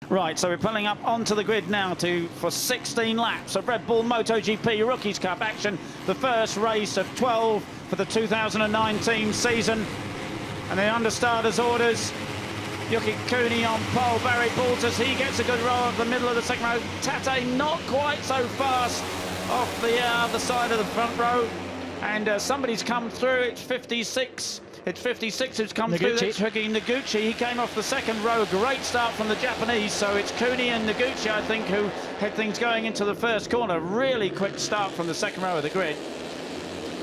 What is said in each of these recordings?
Right, so we're pulling up onto the grid now for 16 laps of Red Bull MotoGP Rookies Cup action. The first race of 12 for the 2019 season. And then under starters orders, Yuki Cooney on pole, Barry Baltus, he gets a good roll at the middle of the second row. Tate not quite so fast off the other side of the front row. And somebody's come through, it's 56. It's 56 who's come through. That's Yuki Noguchi. He came off the second row. Great start from the Japanese. So it's Cooney and Noguchi, I think, who had things going into the first corner. Really quick start from the second row of the grid.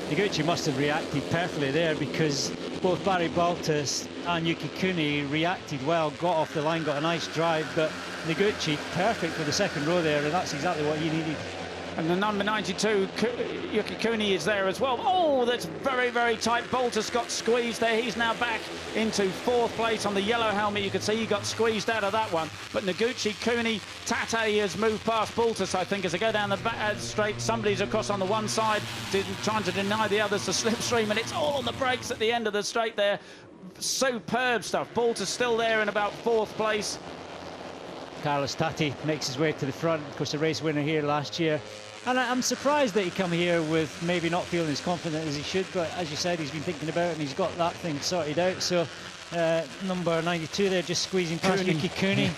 Noguchi must have reacted perfectly there, because both Barry Baltus and Yuki Cooney reacted well, got off the line, got a nice drive, but Noguchi perfect for the second row there, and that's exactly what he needed. And the number 92, Yuki Cooney, is there as well. Oh, that's very, very tight. Baltus got squeezed there. He's now back into fourth place on the yellow helmet. You can see he got squeezed out of that one. But Noguchi, Cooney, Tate has moved past Baltus, I think, as they go down the back straight. Somebody's across on the one side, trying to deny the others the slipstream, and it's all on the brakes at the end of the straight there. Superb stuff. Baltus still there in about fourth place. Carlos Tate makes his way to the front, of course, a race winner here last year. And I'm surprised that he come here with maybe not feeling as confident as he should, but as you said, he's been thinking about it and he's got that thing sorted out. So number 92 there just squeezing past Yuki Cooney.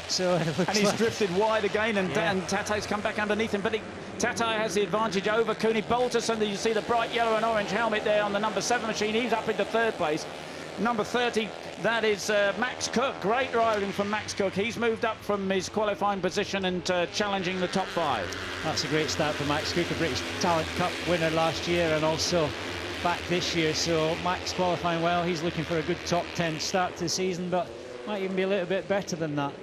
So it looks, and he's drifted wide again, and Tate's come back underneath him, but Tate has the advantage over Cooney. Baltus, and you see the bright yellow and orange helmet there on the number 7 machine. He's up into third place. Number 30, that is Max Cook. Great riding from Max Cook. He's moved up from his qualifying position and challenging the top 5. That's a great start for Max Cook, a British Talent Cup winner last year and also back this year. So Max qualifying well. He's looking for a good top 10 start to the season, but might even be a little bit better than that.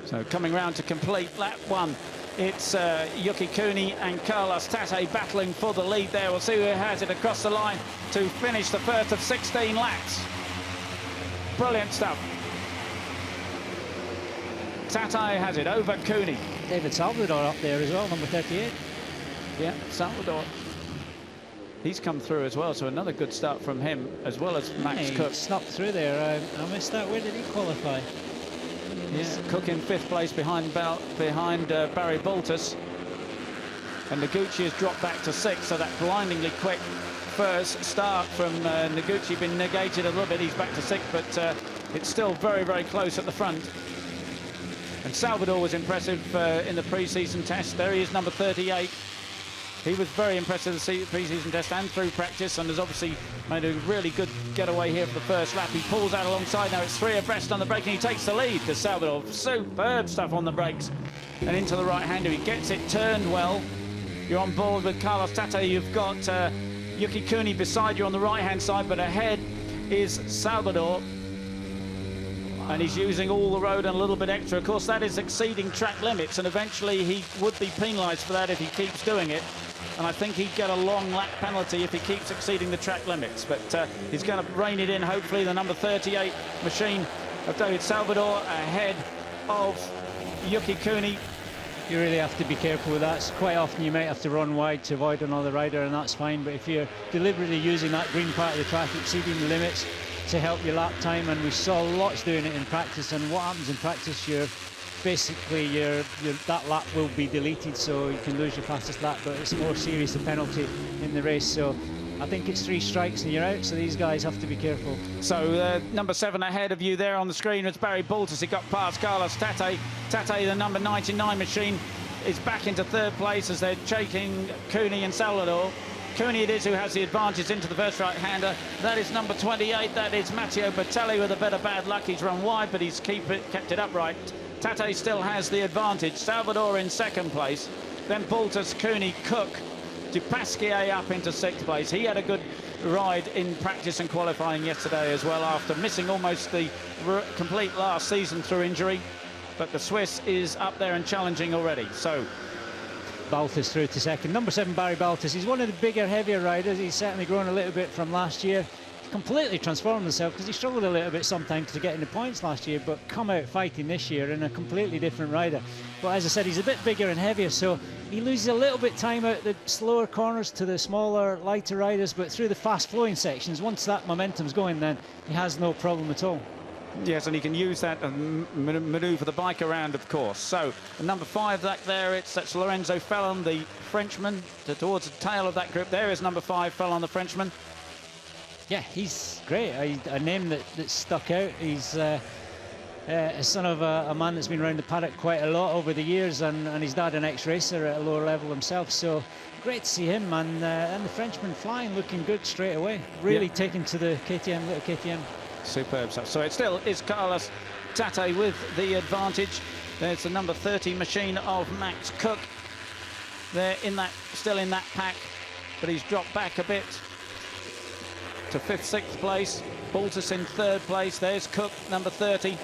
So coming round to complete lap 1. It's Yuki Cooney and Carlos Tate battling for the lead there. We'll see who has it across the line to finish the first of 16 laps. Brilliant stuff. Tate has it over Cooney. David Salvador up there as well, number 38. Yeah, Salvador. He's come through as well, so another good start from him, as well as Max Cook. Snuck through there. I missed that. Where did he qualify? Yeah, Cook in 5th place behind Barry Baltus. And Noguchi has dropped back to 6th, so that blindingly quick first start from Noguchi been negated a little bit. He's back to 6th, but it's still very, very close at the front. And Salvador was impressive in the pre-season test. There he is, number 38. He was very impressive in the pre-season test and through practice, and has obviously made a really good getaway here for the first lap. He pulls out alongside now. It's 3 abreast on the brake, and he takes the lead to Salvador. Superb stuff on the brakes. And into the right-hander. He gets it turned well. You're on board with Carlos Tate. You've got Yuki Cooney beside you on the right-hand side, but ahead is Salvador. And he's using all the road and a little bit extra. Of course, that is exceeding track limits, and eventually he would be penalised for that if he keeps doing it. And I think he'd get a long lap penalty if he keeps exceeding the track limits. But he's going to rein it in, hopefully. The number 38 machine of David Salvador ahead of Yuki Cooney. You really have to be careful with that. Quite often you might have to run wide to avoid another rider, and that's fine. But if you're deliberately using that green part of the track, exceeding the limits to help your lap time, and we saw lots doing it in practice, and what happens in practice, that lap will be deleted, so you can lose your fastest lap, but it's more serious a penalty in the race. So I think it's 3 strikes and you're out, so these guys have to be careful. So number 7 ahead of you there on the screen, it's Barry Baltus. He got past Carlos Tate. Tate, the number 99 machine, is back into 3rd place as they're chasing Cooney and Salvador. Cooney it is who has the advantage into the first right-hander. That is number 28. That is Matteo Bertelli with a bit of bad luck. He's run wide, but he's kept it upright. Tate still has the advantage. Salvador in 2nd place. Then Baltus, Cooney, Cook. Dupasquier up into 6th place. He had a good ride in practice and qualifying yesterday as well, after missing almost the complete last season through injury. But the Swiss is up there and challenging already. So Baltus through to 2nd. Number 7, Barry Baltus. He's one of the bigger, heavier riders. He's certainly grown a little bit from last year. He's completely transformed himself, because he struggled a little bit sometimes to get in the points last year, but come out fighting this year in a completely different rider. But as I said, he's a bit bigger and heavier, so he loses a little bit time out the slower corners to the smaller, lighter riders, but through the fast-flowing sections, once that momentum's going, then he has no problem at all. Yes, and he can use that and manoeuvre the bike around, of course. So, number 5 back there, that's Lorenzo Fellon, the Frenchman, towards the tail of that group. There is number 5, Fellon, the Frenchman. Yeah, he's great. A name that stuck out. He's a son of a man that's been around the paddock quite a lot over the years, and his dad an ex-racer at a lower level himself. So great to see him, and the Frenchman flying, looking good straight away. Really taking to the KTM, little KTM. Superb stuff. So it still is Carlos Tate with the advantage. There's the number 30 machine of Max Cook. They're still in that pack, but he's dropped back a bit to 5th, 6th place. Baltus in 3rd place. There's Cook, number 30.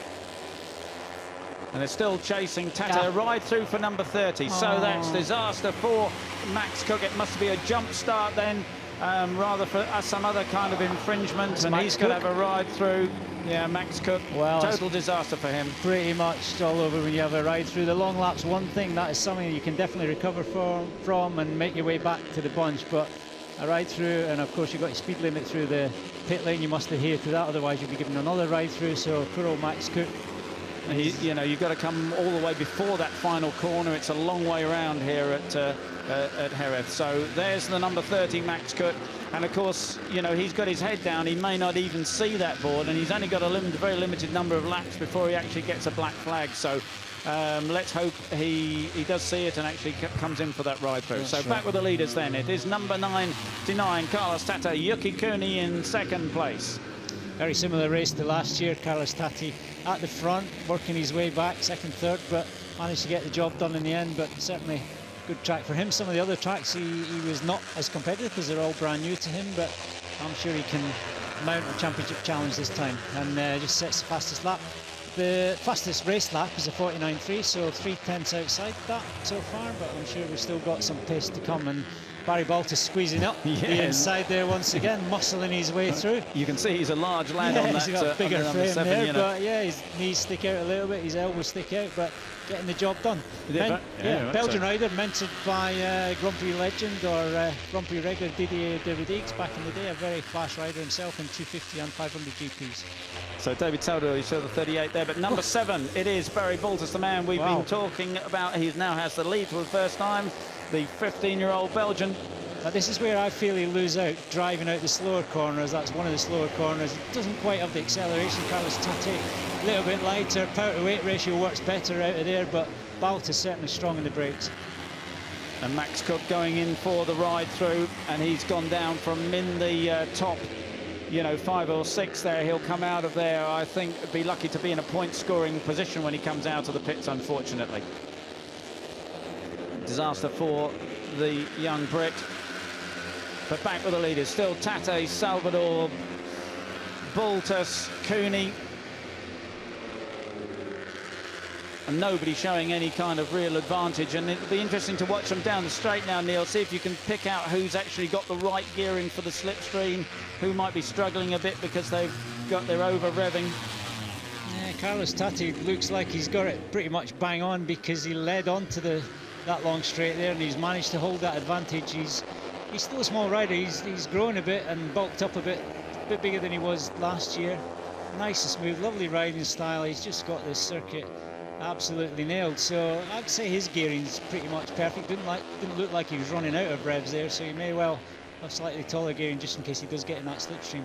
And they're still chasing Tate. A ride through for number 30. So that's disaster for Max Cook. It must be a jump start then, rather for some other kind of infringement. And he's going to have a ride through. Yeah, Max Cook. Well, total disaster for him. Pretty much all over when you have a ride through. The long lap's one thing. That is something you can definitely recover from and make your way back to the bunch. But a ride through, and of course you've got your speed limit through the pit lane. You must adhere to that, otherwise you'll be given another ride through. So poor old Max Cook. And you've got to come all the way before that final corner. It's a long way around here at Jerez. So there's the number 30, Max Cook. And of course, he's got his head down. He may not even see that board, and he's only got a very limited number of laps before he actually gets a black flag. So let's hope he does see it and actually comes in for that ride through. That's so right. Back with the leaders then. It is number 99, Carlos Tate. Yuki Cooney in 2nd place. Very similar race to last year. Carlos Tate at the front, working his way back, 2nd, 3rd, but managed to get the job done in the end. But certainly good track for him. Some of the other tracks he was not as competitive because they're all brand new to him, but I'm sure he can mount a championship challenge this time and just sets the fastest lap. The fastest race lap is a 49.3, so 3:10 outside that so far, but I'm sure we've still got some pace to come. And Barry Baltus squeezing up the inside there once again, muscling his way through. You can see he's a large lad on that. He's got a bigger frame 7, there, but yeah, his knees stick out a little bit, his elbows stick out, but getting the job done. Belgian rider, mentored by Grand Prix legend or Grand Prix regular Didier Davidix back in the day, a very fast rider himself in 250 and 500 GPs. So David Saldo, you saw the 38 there, but number 7, it is Barry Baltus, the man we've been talking about. He now has the lead for the first time, the 15-year-old Belgian. Now this is where I feel he'll lose out, driving out the slower corners. That's one of the slower corners. He doesn't quite have the acceleration. Carlos Tate, a little bit lighter, power-to-weight ratio works better out of there, but Baltus certainly strong in the brakes. And Max Cook going in for the ride through, and he's gone down from in the top, 5 or 6 there. He'll come out of there, I think, be lucky to be in a point-scoring position when he comes out of the pits, unfortunately. Disaster for the young Brit. But back with the leaders, still Tate, Salvador, Baltus, Cooney. And nobody showing any kind of real advantage. And it'll be interesting to watch them down the straight now, Neil. See if you can pick out who's actually got the right gearing for the slipstream, who might be struggling a bit because they've got their over-revving. Yeah, Carlos Tate looks like he's got it pretty much bang on because he led on to that long straight there, and he's managed to hold that advantage. He's still a small rider. He's grown a bit and bulked up a bit bigger than he was last year. Nice and smooth, lovely riding style. He's just got this circuit absolutely nailed. So I'd say his gearing's pretty much perfect. Didn't look like he was running out of revs there, so he may well have slightly taller gearing just in case he does get in that slipstream.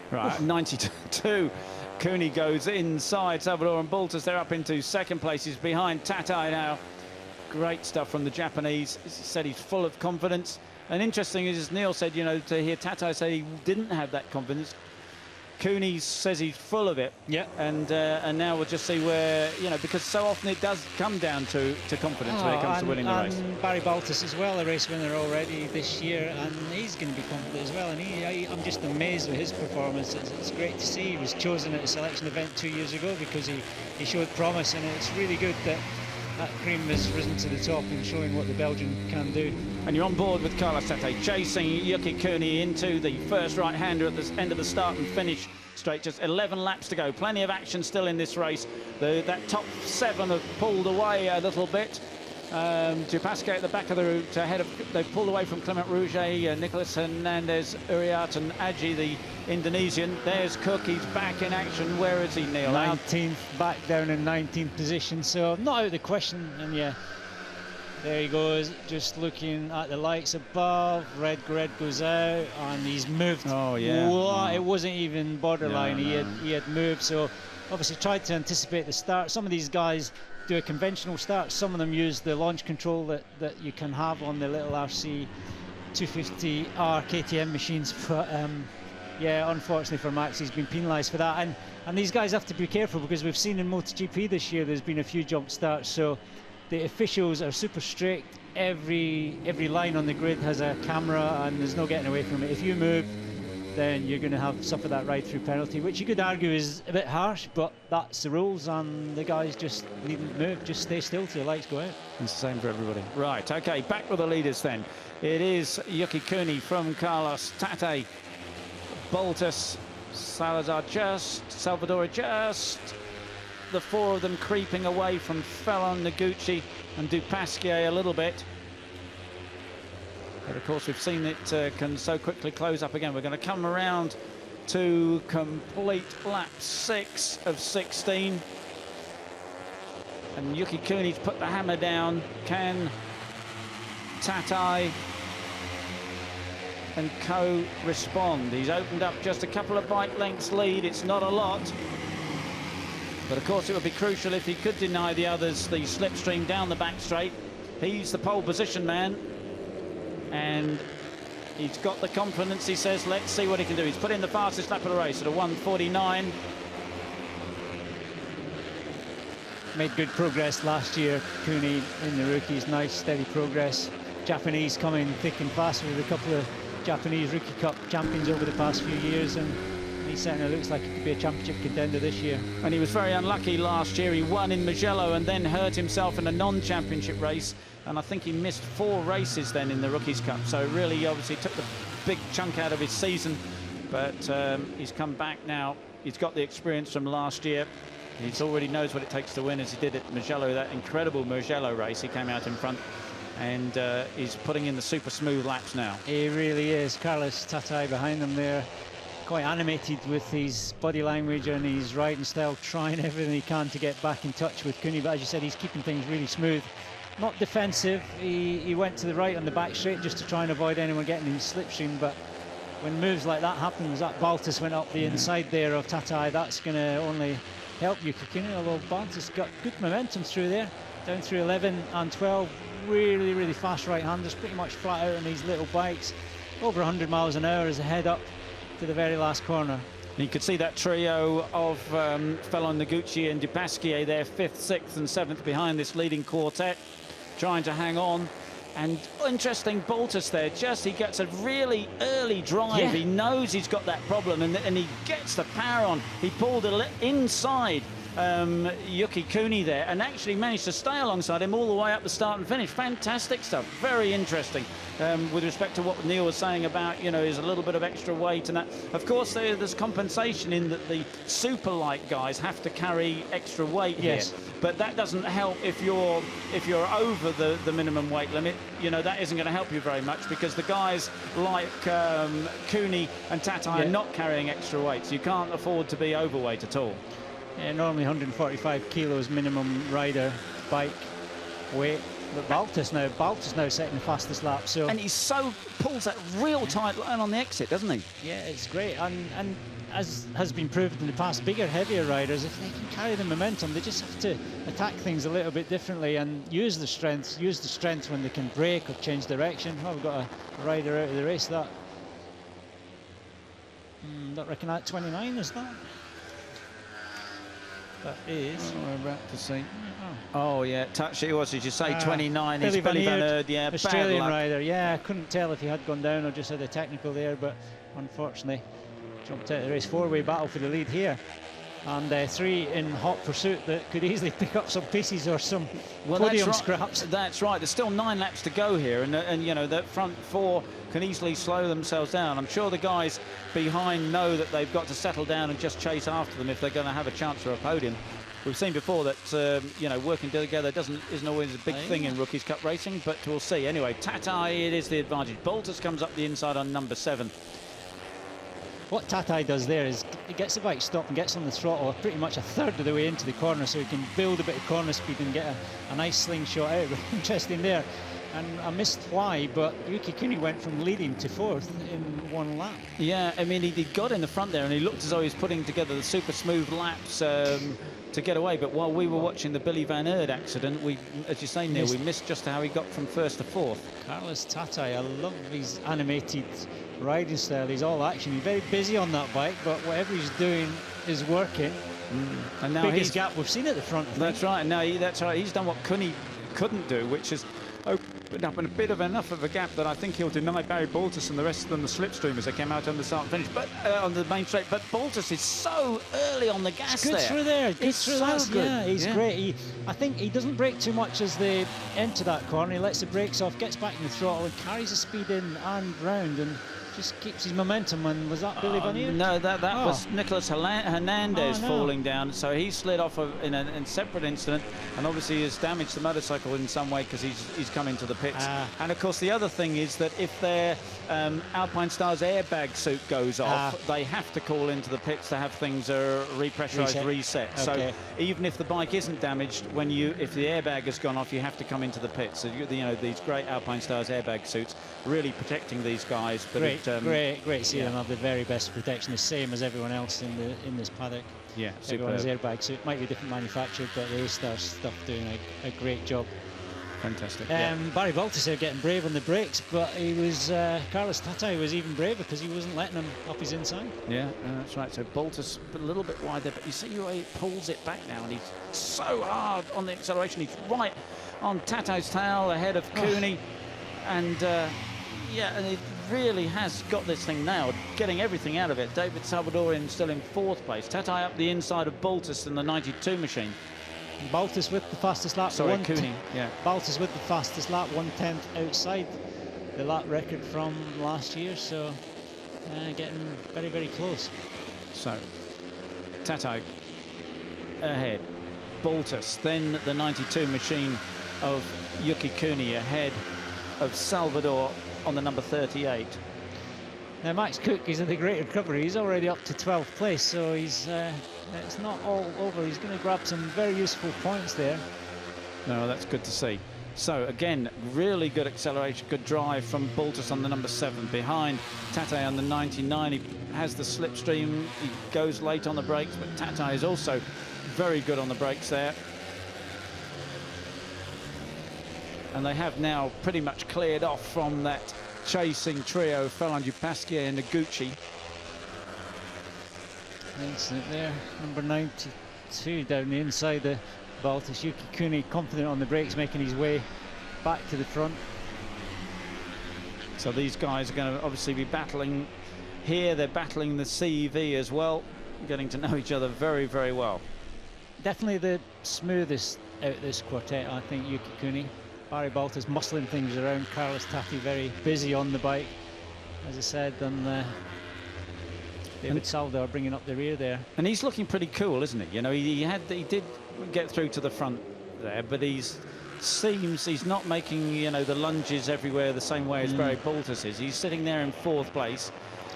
Right, 92. Cooney goes inside. Salvador and Baltus, they're up into 2nd places behind Tate now. Great stuff from the Japanese. As he said, he's full of confidence. And interesting, as Neil said, to hear Tate say he didn't have that confidence. Cooney says he's full of it. Yeah. And now we'll just see where, because so often it does come down to confidence when it comes to winning the race. And Barry Baltus as well, a race winner already this year, and he's going to be confident as well. And I'm just amazed with his performance. It's great to see. He was chosen at a selection event 2 years ago because he showed promise, and it's really good that cream has risen to the top and showing what the Belgian can do. And you're on board with Carlos Tate, chasing Yuki Cooney into the first right-hander at the end of the start and finish straight. Just 11 laps to go. Plenty of action still in this race. That top 7 have pulled away a little bit. Dupasquier at the back of the route, ahead of, they've pulled away from Clement Rouget, Nicolas Hernandez, Uriart and Aji, the Indonesian. There's Cook, he's back in action. Where is he, Neil? 19th, back down in 19th position, so not out of the question. And yeah, there he goes, just looking at the lights above. Red goes out, and he's moved. Oh yeah. What? It wasn't even borderline. No. He had moved. So obviously tried to anticipate the start. Some of these guys do a conventional start. Some of them use the launch control that you can have on the little RC 250R KTM machines. But yeah, unfortunately for Max, he's been penalised for that. And these guys have to be careful, because we've seen in MotoGP this year there's been a few jump starts. So the officials are super strict. Every line on the grid has a camera, and there's no getting away from it. If you move, then you're going to suffer that ride-through penalty, which you could argue is a bit harsh, but that's the rules, and the guys just needn't move, just stay still till the lights go out. It's the same for everybody. Right, okay, back with the leaders then. It is Yuki Cooney from Carlos, Tate, Boltus, Salvador just. The four of them creeping away from Fellon, Noguchi and Dupasquier a little bit. But of course we've seen it can so quickly close up again. We're going to come around to complete lap 6 of 16. And Yuki Cooney's put the hammer down. Can Tatai and Co respond? He's opened up just a couple of bike lengths lead. It's not a lot. But of course it would be crucial if he could deny the others the slipstream down the back straight. He's the pole position man. And he's got the confidence, he says. Let's see what he can do. He's put in the fastest lap of the race at a 1:49. Made good progress last year, Cooney, in the rookies. Nice, steady progress. Japanese coming thick and fast with a couple of Japanese Rookie Cup champions over the past few years, and he certainly looks like he could be a championship contender this year. And he was very unlucky last year. He won in Mugello and then hurt himself in a non-championship race. And I think he missed 4 races then in the Rookies Cup. So really, obviously, took the big chunk out of his season. But he's come back now. He's got the experience from last year. He already knows what it takes to win, as he did at Mugello, that incredible Mugello race. He came out in front, and he's putting in the super smooth laps now. He really is. Carlos Tatai behind him there, quite animated with his body language and his riding style, trying everything he can to get back in touch with Cooney. But as you said, he's keeping things really smooth. Not defensive. He went to the right on the back straight just to try and avoid anyone getting in slipstream. But when moves like that happen, that Baltus went up the inside there of Tatai, that's going to only help Yuki Cooney. Although Baltus got good momentum through there, down through 11 and 12. Really fast right-handers, pretty much flat out on these little bikes. Over 100 miles an hour as a head up to the very last corner. You could see that trio of Fellon, Noguchi and Dupasquier there, 5th, 6th and 7th behind this leading quartet, trying to hang on. And interesting, Baltus there, he gets a really early drive. Yeah. He knows he's got that problem, and he gets the power on. He pulled inside Yuki Cooney there, and actually managed to stay alongside him all the way up the start and finish. Fantastic stuff, very interesting. With respect to what Neil was saying about, is a little bit of extra weight and that. Of course, there's compensation in that the super light guys have to carry extra weight here. But that doesn't help if you're over the minimum weight limit. That isn't going to help you very much, because the guys like Cooney and Tatai are not carrying extra weight, so you can't afford to be overweight at all. Yeah, normally 145 kilos minimum rider bike weight. But Baltus now setting the fastest lap. So, and he pulls that real tight line on the exit, doesn't he? Yeah, it's great. And as has been proved in the past, bigger, heavier riders, if they can carry the momentum, they just have to attack things a little bit differently and use the strength when they can brake or change direction. Oh, we've got a rider out of the race. That don't reckon that 29 is that? That is. Oh, we're about to see. Oh yeah, touch it was, as you say, 29 is Billy Van Aert, yeah, Australian rider. Yeah, I couldn't tell if he had gone down or just had a technical there, but unfortunately jumped out of the race. 4-way battle for the lead here, and 3 in hot pursuit that could easily pick up some pieces or some podium scraps. That's right. There's still 9 laps to go here, and that front 4 can easily slow themselves down. I'm sure the guys behind know that they've got to settle down and just chase after them if they're going to have a chance for a podium. we've seen before that you know, working together isn't always a big thing in Rookies Cup racing, but we'll see. Anyway, Tatai, it is the advantage. Boltus comes up the inside on number 7. What Tatai does there is he gets the bike stopped and gets on the throttle pretty much a third of the way into the corner, so he can build a bit of corner speed and get a nice slingshot out. Interesting there. And I missed why, but Yuki Kuni went from leading to 4th in 1 lap. Yeah, I mean, he got in the front there and he looked as though he was putting together the super smooth laps to get away. But while we were watching the Billy Van Eerd accident, we, as you say, Neil, we missed just how he got from 1st to 4th. Carlos Tatai, I love his animated riding style. He's all action. He's very busy on that bike, but whatever he's doing is working. And now biggest gap we've seen at the front. That's right. And now that's right. He's done what Kuni couldn't do, which is opened up in a bit of enough of a gap that I think he'll deny Barry Boltus and the rest of them the slipstream as they came out on the start and finish, but on the main straight. But Boltus is so early on the gas good there. Through there. Good it's through so that. good. Yeah, he's great. I think he doesn't brake too much as they enter that corner. He lets the brakes off, gets back in the throttle, and carries the speed in and round, and just keeps his momentum. And was that Billy Van Eerd? No, that was Nicolas Hernandez falling down. So he slid off in a separate incident, and obviously has damaged the motorcycle in some way because he's come into the pits. And of course, the other thing is that if their Alpine Stars airbag suit goes off, they have to call into the pits to have things repressurized, reset. Okay. So even if the bike isn't damaged, if the airbag has gone off, you have to come into the pits. So you know, these great Alpine Stars airbag suits really protecting these guys. But great to see them have the very best protection, the same as everyone else in this paddock. Yeah, everyone's airbag suit might be different manufactured, but the A-Star stuff doing a great job. Fantastic. Barry Boltus here getting brave on the brakes, but he was Carlos Tatai was even braver because he wasn't letting him up his inside. Yeah, that's right. So Boltus a little bit wide there, but you see how he pulls it back now, and he's so hard on the acceleration. He's right on Tatai's tail ahead of Cooney, and and he really has got this thing nailed, getting everything out of it. David Salvadorian still in 4th place. Tatai up the inside of Boltus in the 92 machine. Boltus with the fastest lap. Sorry, Cooney. Yeah. Boltus with the fastest lap, 1/10 outside the lap record from last year. So getting very, very close. So Tatai ahead. Boltus, then the 92 machine of Yuki Cooney ahead of Salvador on the number 38. Now Max Cook is in the great recovery. He's already up to 12th place, so he's it's not all over. He's going to grab some very useful points there. No, that's good to see. So again, really good acceleration, good drive from Boltus on the number 7 behind Tatai on the 99. He has the slipstream. He goes late on the brakes, but Tatai is also very good on the brakes there. And they have now pretty much cleared off from that chasing trio, Fallon Dupasquier and Noguchi. Excellent there, number 92 down the inside the Boltus. Yuki Cooney confident on the brakes, making his way back to the front. So these guys are going to obviously be battling here. They're battling the CEV as well, getting to know each other very, very well. Definitely the smoothest out of this quartet, I think, Yuki Cooney. Barry Boltus muscling things around. Carlos Tatai very busy on the bike, as I said, and David Salvador bringing up the rear there. And he's looking pretty cool, isn't he? You know, he did get through to the front there, but he's not making, you know, the lunges everywhere the same way as Barry Boltus is. He's sitting there in 4th place.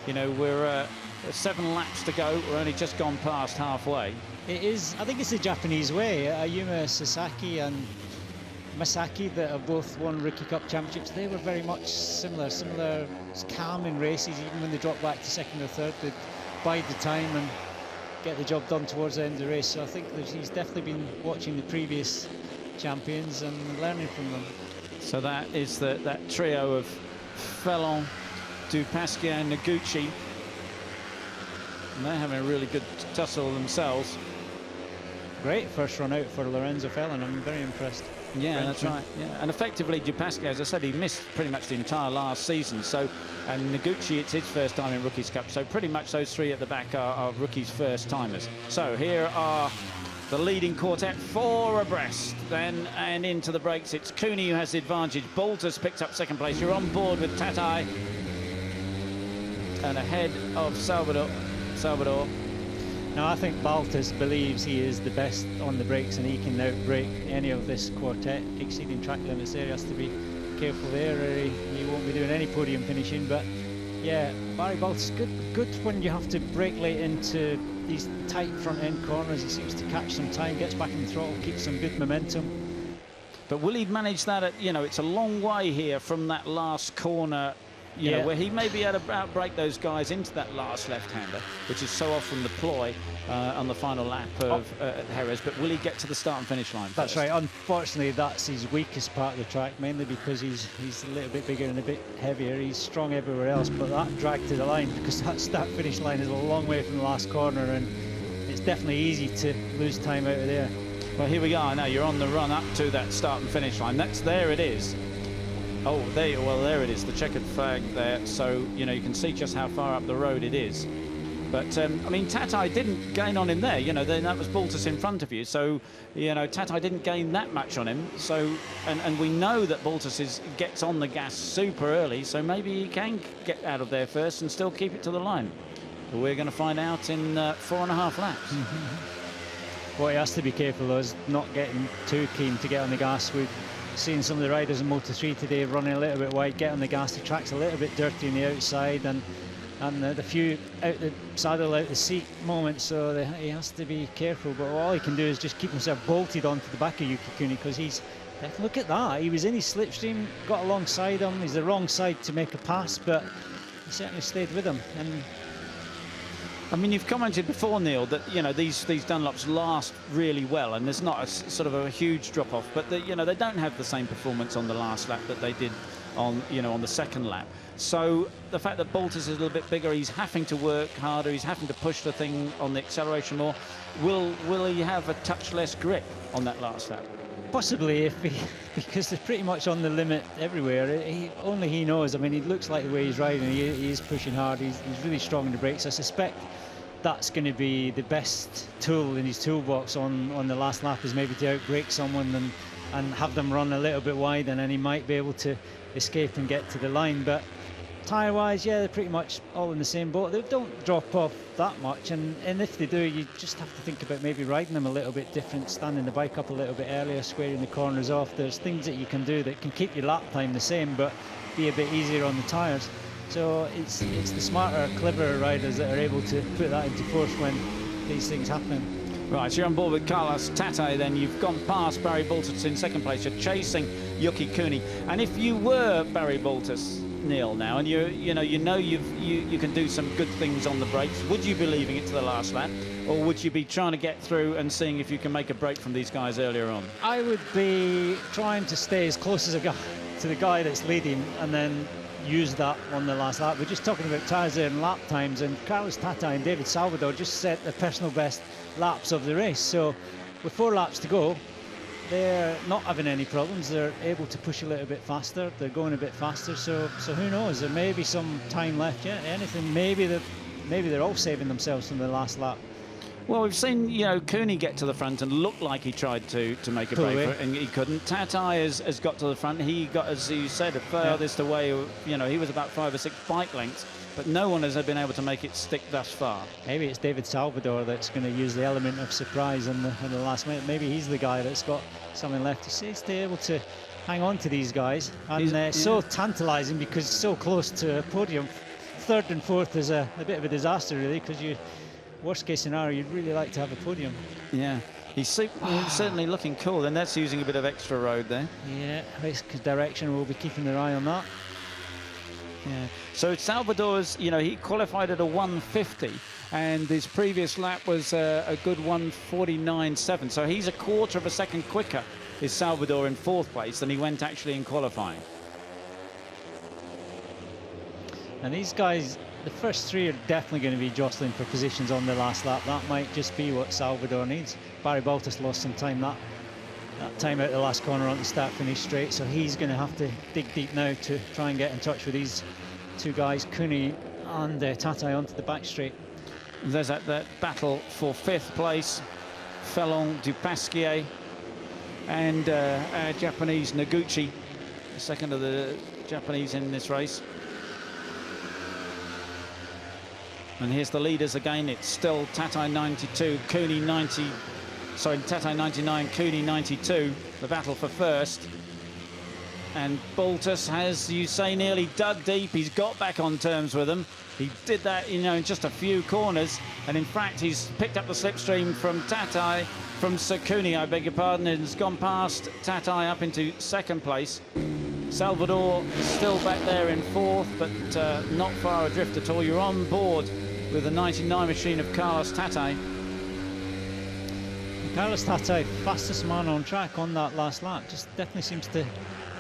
You know, we're 7 laps to go. We're only just gone past halfway. It is. I think it's the Japanese way. Ayuma Sasaki and Masaki, that have both won Rookie Cup championships, they were very much similar, calm in races. Even when they dropped back to 2nd or 3rd, they'd bide the time and get the job done towards the end of the race. So I think that he's definitely been watching the previous champions and learning from them. So that is that trio of Fallon, Dupasquier and Noguchi. And they're having a really good tussle themselves. Great first run out for Lorenzo Fallon. I'm very impressed. Yeah, that's right. Yeah, and effectively Dupasquier, as I said, he missed pretty much the entire last season. So, and Noguchi, it's his first time in Rookies Cup. So pretty much those 3 at the back are rookies' first timers. So here are the leading quartet, 4 abreast. Then and into the brakes, it's Cooney who has the advantage. Boltus picks up 2nd place. You're on board with Tatai, and ahead of Salvador. Now, I think Baltas believes he is the best on the brakes and he can outbrake any of this quartet. Exceeding track limits there, he has to be careful there, or he won't be doing any podium finishing. But yeah, Barry Baltas good when you have to brake late into these tight front end corners. He seems to catch some time, gets back in the throttle, keeps some good momentum. But will he manage that at, you know, it's a long way here from that last corner, you know, where he may be able to outbrake those guys into that last left-hander, which is so often the ploy on the final lap of Jerez. But will he get to the start and finish line That's first? right. Unfortunately, that's his weakest part of the track, mainly because he's a little bit bigger and a bit heavier. He's strong everywhere else, but that drag to the line, because that start-finish line is a long way from the last corner, and it's definitely easy to lose time out of there. Well, here we are now. You're on the run up to that start and finish line. There it is. Oh, there it is, the checkered flag there. So, you know, you can see just how far up the road it is. But, I mean, Tatai didn't gain on him there. You know, then that was Baltas in front of you. So, you know, Tatai didn't gain that much on him. So, and we know that Baltas gets on the gas super early. So maybe he can get out of there first and still keep it to the line. But we're going to find out in 4.5 laps. What he has to be careful of is not getting too keen to get on the gas. We've seen some of the riders in Moto3 today running a little bit wide, get on the gas. The track's a little bit dirty on the outside, and the few out the saddle, out the seat moments, so he has to be careful. But all he can do is just keep himself bolted onto the back of Yuki Kuni, because look at that, he was in his slipstream, got alongside him. He's the wrong side to make a pass, but he certainly stayed with him. And I mean, you've commented before, Neil, that, you know, these Dunlops last really well, and there's not a sort of a huge drop-off, but you know, they don't have the same performance on the last lap that they did on, you know, on the second lap. So the fact that Baltas is a little bit bigger, he's having to work harder, he's having to push the thing on the acceleration more. Will he have a touch less grip on that last lap? Possibly, because they're pretty much on the limit everywhere. Only he knows. I mean, he looks like the way he's riding. He is pushing hard. He's really strong in the brakes. I suspect that's going to be the best tool in his toolbox on the last lap, is maybe to outbrake someone and have them run a little bit wide, and then he might be able to escape and get to the line. But tyre-wise, yeah, they're pretty much all in the same boat. They don't drop off that much, and if they do, you just have to think about maybe riding them a little bit different, standing the bike up a little bit earlier, squaring the corners off. There's things that you can do that can keep your lap time the same, but be a bit easier on the tyres. So it's the smarter, cleverer riders that are able to put that into force when these things happen. Right, so you're on board with Carlos Tatai, then you've gone past Barry Baltas in second place. You're chasing Yuki Kuni. And if you were Barry Baltas, Neil, now, and you can do some good things on the brakes, would you be leaving it to the last lap, or would you be trying to get through and seeing if you can make a break from these guys earlier on? I would be trying to stay as close as to the guy that's leading, and then use that on the last lap. We're just talking about tyres there and lap times, and Carlos Tatai and David Salvador just set the personal best laps of the race. So with 4 laps to go, they're not having any problems. They're able to push a little bit faster. They're going a bit faster. So who knows? There may be some time left yet. Anything. Maybe they're all saving themselves from the last lap. Well, we've seen, you know, Cooney get to the front and look like he tried to make a break for it, and he couldn't. Tatai has got to the front. He got, as you said, the furthest away. You know, he was about 5 or 6 bike lengths, but no one has been able to make it stick thus far. Maybe it's David Salvador that's going to use the element of surprise in the last minute. Maybe he's the guy that's got something left. He seems to be able to hang on to these guys, and so tantalising because so close to a podium. 3rd and 4th is a bit of a disaster, really, because worst case scenario, you'd really like to have a podium. Yeah, he's certainly looking cool, and that's using a bit of extra road there. Yeah, race direction, we'll be keeping their eye on that. Yeah. So Salvador's, you know, he qualified at a 150, and his previous lap was a good 149.7. So he's a quarter of a second quicker, is Salvador, in 4th place than he went actually in qualifying. And these guys, the first 3 are definitely going to be jostling for positions on the last lap. That might just be what Salvador needs. Barry Baltas lost some time that time out the last corner on the start-finish straight, so he's going to have to dig deep now to try and get in touch with these 2 guys, Cooney and Tatai, onto the back straight. There's that battle for 5th place. Felon Dupasquier and our Japanese Noguchi, the second of the Japanese in this race. And here's the leaders again. It's still Tatai 92, Cooney 90. Sorry, Tatai 99, Cooney 92. The battle for first. And Baltus has, you say, nearly dug deep. He's got back on terms with them. He did that, you know, in just a few corners. And in fact, he's picked up the slipstream from Tatai, from Cooney, I beg your pardon, and has gone past Tatai up into second place. Salvador still back there in fourth, but not far adrift at all. You're on board with the 99 machine of Carlos Tatai. Carlos Tatai, fastest man on track on that last lap. Just definitely seems to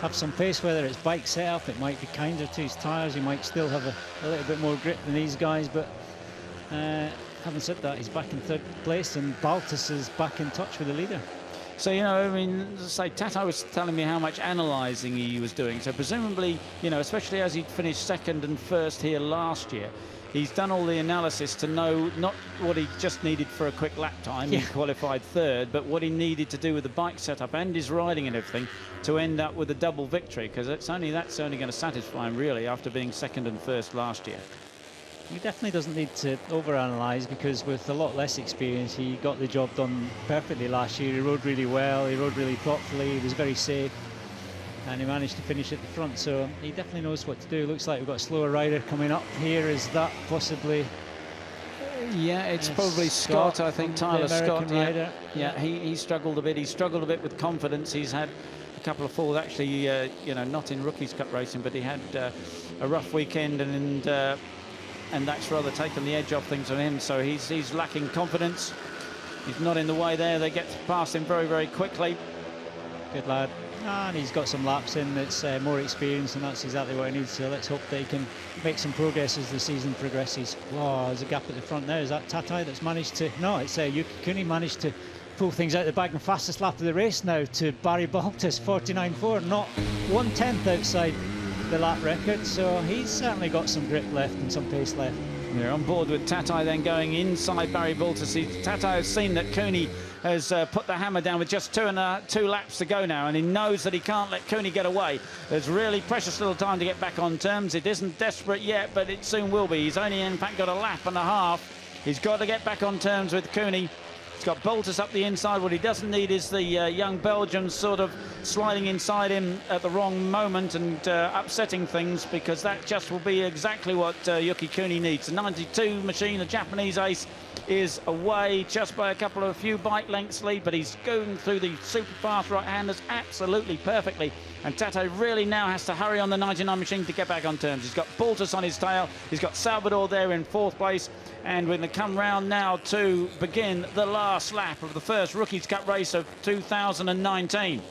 have some pace, whether it's bike setup, it might be kinder to his tyres, he might still have a little bit more grip than these guys, but having said that, he's back in third place and Baltus is back in touch with the leader. So, you know, I mean, say, Tatai was telling me how much analysing he was doing, so presumably, you know, especially as he'd finished second and first here last year, he's done all the analysis to know not what he just needed for a quick lap time, he qualified third, but what he needed to do with the bike setup and his riding and everything to end up with a double victory, because that's only going to satisfy him really after being second and first last year. He definitely doesn't need to overanalyse, because with a lot less experience he got the job done perfectly last year. He rode really well, he rode really thoughtfully, he was very safe, and he managed to finish at the front, so he definitely knows what to do. Looks like we've got a slower rider coming up here. Is that possibly... Yeah, it's probably Scott, I think, Tyler Scott. Rider. Yeah, he struggled a bit. He struggled a bit with confidence. He's had a couple of falls, actually, you know, not in Rookies Cup racing, but he had a rough weekend, and that's rather taken the edge off things on him. So he's lacking confidence. He's not in the way there. They get past him very, very quickly. Good lad. And he's got some laps in, that's more experience, and that's exactly what he needs. So let's hope that he can make some progress as the season progresses. Wow, there's a gap at the front there. Is that Tatai that's managed to... No, it's Yuki Cooney managed to pull things out of the bag, and fastest lap of the race now to Barry Baltus, 49.4, not 1/10 outside the lap record. So he's certainly got some grip left and some pace left. They're on board with Tatai then going inside Barry Baltus. Tatai has seen that Cooney has put the hammer down with just two laps to go now, and he knows that he can't let Cooney get away. There's really precious little time to get back on terms. It isn't desperate yet, but it soon will be. He's only in fact got a lap and a half. He's got to get back on terms with Cooney. He's got Baltus up the inside. What he doesn't need is the young Belgian sort of sliding inside him at the wrong moment and upsetting things, because that just will be exactly what Yuki Cooney needs. The 92 machine, the Japanese ace, is away just by a few bike lengths lead, but he's going through the super fast right-handers absolutely perfectly. And Tatai really now has to hurry on the 99 machine to get back on terms. He's got Baltus on his tail. He's got Salvador there in fourth place. And we're going to come round now to begin the last lap of the first Rookies Cup race of 2019.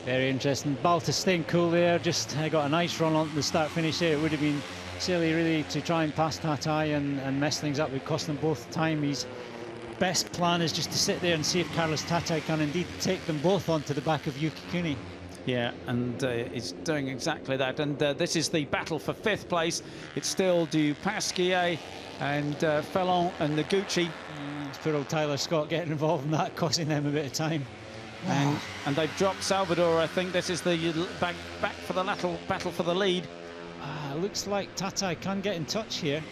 Very interesting. Baltus staying cool there. Just got a nice run on the start-finish there. It would have been silly really to try and pass Tatai and mess things up. It cost them both time. His best plan is just to sit there and see if Carlos Tatai can indeed take them both onto the back of Yuki Cooney. Yeah, and he's doing exactly that. And this is the battle for fifth place. It's still Du Pasquier and Fellon and Noguchi. It's poor old Tyler Scott getting involved in that, costing them a bit of time. And they've dropped Salvador. I think this is the back for the battle for the lead. Looks like Tatai can get in touch here.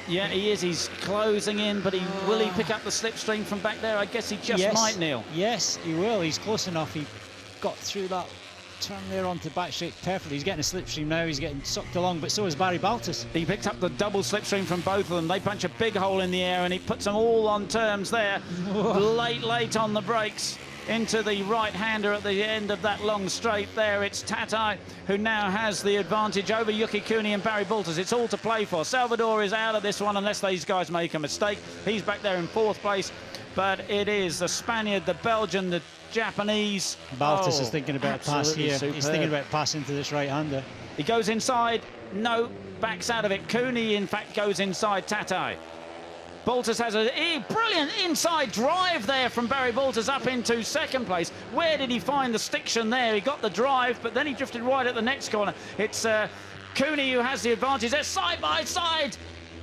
Yeah, he is. He's closing in, but will he pick up the slipstream from back there? I guess he just might, Neil. Yes, he will. He's close enough. He got through that turn there onto the back straight perfectly. He's getting a slipstream now. He's getting sucked along, but so is Barry Baltus. He picked up the double slipstream from both of them. They punch a big hole in the air, and he puts them all on terms there. Late on the brakes into the right-hander at the end of that long straight there. It's Tatai who now has the advantage over Yuki Cooney and Barry Baltus. It's all to play for. Salvador is out of this one unless these guys make a mistake. He's back there in fourth place, but it is the Spaniard, the Belgian, the Japanese. Baltus is thinking about a pass here. Superb. He's thinking about passing to this right-hander. He goes inside. No, backs out of it. Cooney, in fact, goes inside Tatai. Baltus has a brilliant inside drive there from Barry Baltus up into second place. Where did he find the stiction there? He got the drive, but then he drifted wide at the next corner. It's Cooney who has the advantage. They're side by side,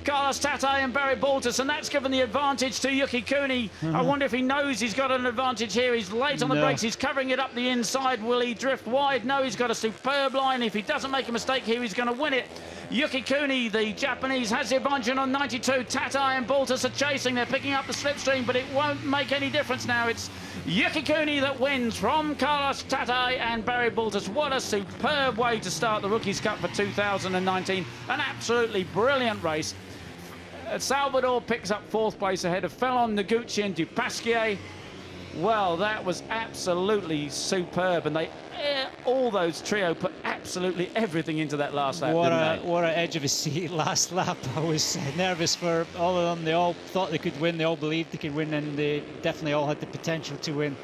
Carlos Tatai and Barry Baltus, and that's given the advantage to Yuki Cooney. I wonder if he knows he's got an advantage here. He's late on the brakes. He's covering it up the inside. Will he drift wide? No, he's got a superb line. If he doesn't make a mistake here, he's going to win it. Yuki Kuni, the Japanese, has the advantage on 92. Tatai and Baltus are chasing. They're picking up the slipstream, but it won't make any difference now. It's Yuki Kuni that wins from Carlos Tatai and Barry Baltus. What a superb way to start the Rookies Cup for 2019. An absolutely brilliant race. Salvador picks up 4th place ahead of Fellon, Noguchi and Dupasquier. Well, that was absolutely superb, and all those trio put absolutely everything into that last lap, didn't they? What an edge of a seat last lap. I was nervous for all of them. They all thought they could win. They all believed they could win, and they definitely all had the potential to win.